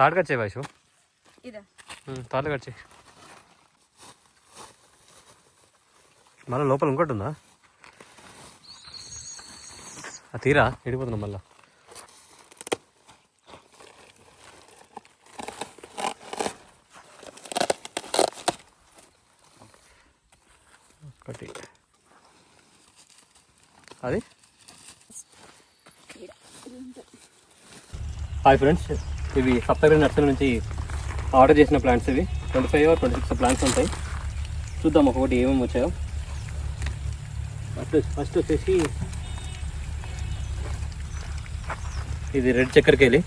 తాడు కట్ చేయి వైషు, తాడు కట్ చేయి. మళ్ళీ లోపల ఇంకోటి ఉందా? ఆ తీరా ఎడిపోతున్నాం మళ్ళా. ఒకటి అది. హాయ్ ఫ్రెండ్స్, ఇవి సప్తగిరి నర్సరీ నుంచి ఆర్డర్ చేసిన ప్లాంట్స్. ఇవి 25 or 26 ప్లాంట్స్ ఉంటాయి. చూద్దాం ఒక్కొక్కటి ఏమేమి వచ్చాయో. ఫస్ట్ వచ్చేసి ఇది రెడ్ చక్కెరకేళి.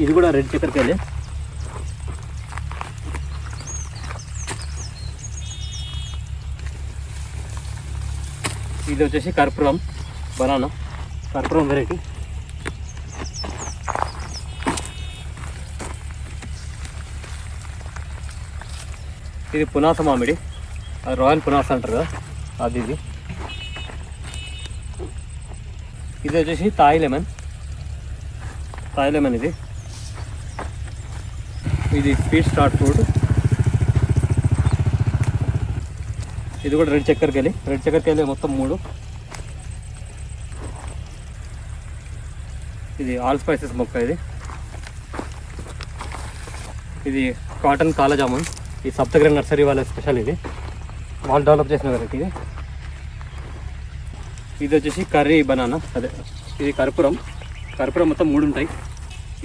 ఇది కూడా రెడ్ చక్కెరకేళి. ఇది వచ్చేసి కర్పూరం బనానా, కర్పూరం వెరైటీ. ఇది పునాస మామిడి, రాయల్ పునాస అంటారు కదా, అది. ఇది వచ్చేసి తాయి లెమన్. ఇది స్వీట్ స్టార్ట్ ఫ్రూట్. ఇది కూడా రెడ్ చక్కెరకేళి మొత్తం 3. ఇది ఆల్ స్పైసెస్ మొక్క. ఇది కాటన్ కాలా జామున్. ఈ సప్తగిరి నర్సరీ వాళ్ళ స్పెషల్. ఇది వాళ్ళు డెవలప్ చేసిన వెరైటీ. ఇది వచ్చేసి కర్రీ బనానా. ఇది కర్పూరం మొత్తం 3 ఉంటాయి.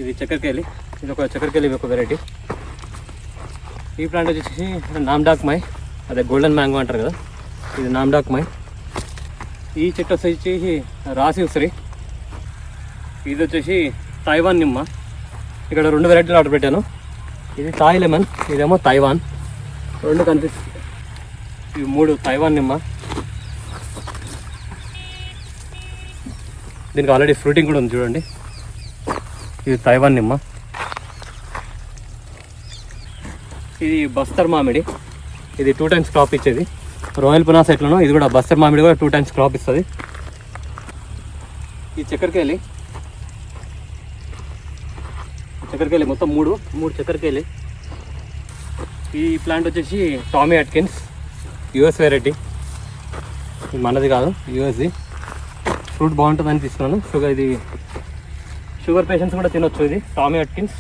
ఇది చక్కెరకేళి, ఇది ఒక చక్కెరకేళి ఒక వెరైటీ. ఈ ప్లాంట్ వచ్చేసి నామ్డాక్ మై, గోల్డెన్ మ్యాంగో అంటారు కదా, ఇది నామ్డాక్ మై. ఈ చెట్టు వచ్చేసి రాసి ఉసిరి. ఇది వచ్చేసి తైవాన్ నిమ్మ. ఇక్కడ 2 వెరైటీలు ఆర్డర్ పెట్టాను. ఇది తాయి లెమన్, ఇదేమో తైవాన్. 2 కనిపిస్తుంది. ఇవి 3 తైవాన్ నిమ్మ. దీనికి ఆల్రెడీ ఫ్రూటింగ్ కూడా ఉంది చూడండి. ఇది తైవాన్ నిమ్మ. ఇది బస్తర్ మామిడి. ఇది 2 times క్రాప్ ఇచ్చేది. రాయల్ పునాస ఎట్లనో ఇది కూడా బస్తర్ మామిడి కూడా 2 times క్రాప్ ఇస్తుంది. ఈ చక్కెరకేళి మొత్తం 3 చక్కెరకేళి. ఈ ప్లాంట్ వచ్చేసి టామీ అట్కిన్స్, యుఎస్ వెరైటీ. ఇది మనది కాదు, యుఎస్ది. ఫ్రూట్ బాగుంటుందని తీసుకున్నాను. షుగర్ పేషెంట్స్ కూడా తినొచ్చు. ఇది టామీ అట్కిన్స్.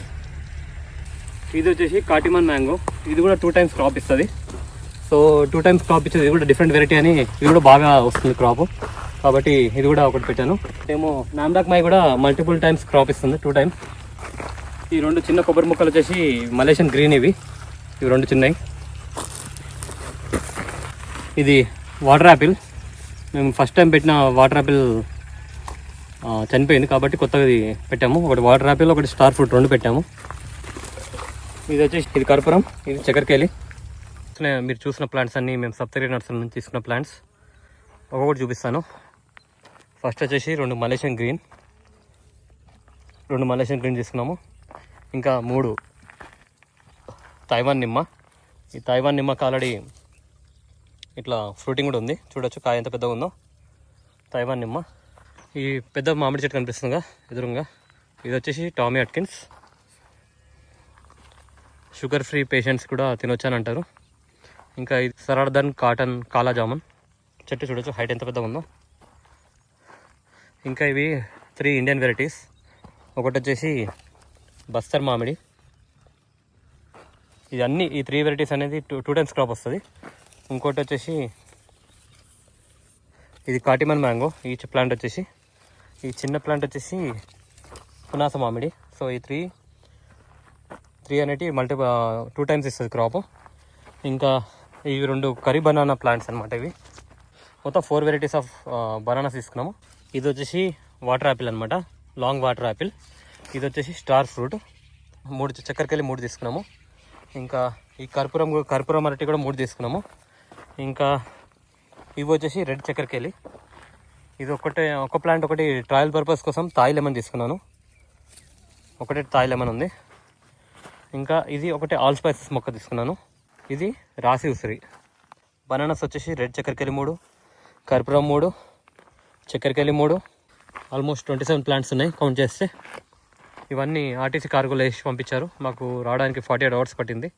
ఇది వచ్చేసి కాటిమన్ మ్యాంగో. ఇది కూడా 2 times క్రాప్ ఇస్తుంది. సో 2 times క్రాప్ ఇచ్చేది. ఇది కూడా డిఫరెంట్ వెరైటీ అని, ఇది కూడా బాగా వస్తుంది క్రాప్, కాబట్టి ఇది కూడా ఒకటి పెట్టాను. ఏమో నామ్డాక్ మై కూడా మల్టిపుల్ టైమ్స్ క్రాప్ ఇస్తుంది, 2 times. ఈ 2 చిన్న కొబ్బరి ముక్కలు వచ్చేసి మలేషియన్ గ్రీన్. ఇవి 2 చిన్నవి. ఇది వాటర్ యాపిల్. మేము ఫస్ట్ టైం పెట్టిన వాటర్ యాపిల్ చనిపోయింది కాబట్టి కొత్తగా ఇది పెట్టాము. ఒకటి వాటర్ యాపిల్, ఒకటి స్టార్ ఫ్రూట్, 2 పెట్టాము. ఇది వచ్చేసి ఇది కర్పూరం, ఇది చక్కెరకేళి. మీరు చూసిన ప్లాంట్స్ అన్నీ మేము సప్తగిరి నర్సరీ నుంచి తీసుకున్న ప్లాంట్స్. ఒక్కొక్కటి చూపిస్తాను. ఫస్ట్ వచ్చేసి 2 మలేషియన్ గ్రీన్ తీసుకున్నాము. ఇంకా 3 తైవాన్ నిమ్మ. ఈ తైవాన్ నిమ్మకి ఆల్రెడీ ఇట్లా ఫ్రూటింగ్ కూడా ఉంది, చూడొచ్చు కాయ ఎంత పెద్దగా ఉందో. తైవాన్ నిమ్మ. ఈ పెద్ద మామిడి చెట్టు కనిపిస్తుందిగా ఎదురుగా, ఇది వచ్చేసి Tommy Atkins. Sugar free patients కూడా తినొచ్చు అని అంటారు. ఇంకా ఇది సరార్దన్ కాటన్ కాలా జామున్ చెట్టు, చూడొచ్చు హైట్ ఎంత పెద్దగా ఉందో. ఇంకా ఇవి 3 ఇండియన్ వెరైటీస్. ఒకటి వచ్చేసి బస్తర్ మామిడి. ఈ 3 వెరైటీస్ అనేది 2 times క్రాప్ వస్తుంది. ఇంకోటి వచ్చేసి ఇది కాటిమన్ మ్యాంగో. ఈ ప్లాంట్ వచ్చేసి, ఈ చిన్న ప్లాంట్ వచ్చేసి పునాస మామిడి. సో ఈ 3 అనేటివి 2 times ఇస్తుంది క్రాప్. ఇంకా ఇవి 2 కర్రీ బనానా ప్లాంట్స్ అనమాట. ఇవి మొత్తం 4 వెరైటీస్ ఆఫ్ బనానాస్ తీసుకున్నాము. ఇది వచ్చేసి వాటర్ యాపిల్ అనమాట, లాంగ్ వాటర్ యాపిల్. ఇది వచ్చేసి స్టార్ ఫ్రూట్. 3 చక్కెరకేళి 3 తీసుకున్నాము. ఇంకా ఈ కర్పూరం అరటి కూడా 3 తీసుకున్నాము. ఇంకా ఇవి వచ్చేసి రెడ్ చక్కెరకేళి. ఇది ఒక ప్లాంట్ ఒకటి ట్రయల్ పర్పస్ కోసం తాయి లెమన్ తీసుకున్నాను. ఒకటే తాయి లెమన్ ఉంది. ఇంకా ఇది ఒకటి ఆల్ స్పైసెస్ మొక్క తీసుకున్నాను. ఇది రాసి ఉసిరి. బనానాస్ వచ్చేసి రెడ్ చక్కెరకేళి 3, కర్పూరం 3, చక్కెరకేళి 3, ఆల్మోస్ట్ 27 ప్లాంట్స్ ఉన్నాయి కౌంట్ చేస్తే. ఇవన్నీ ఆర్టీసీ కార్గోలో వేసి పంపించారు. మాకు రావడానికి 48 hours పట్టింది.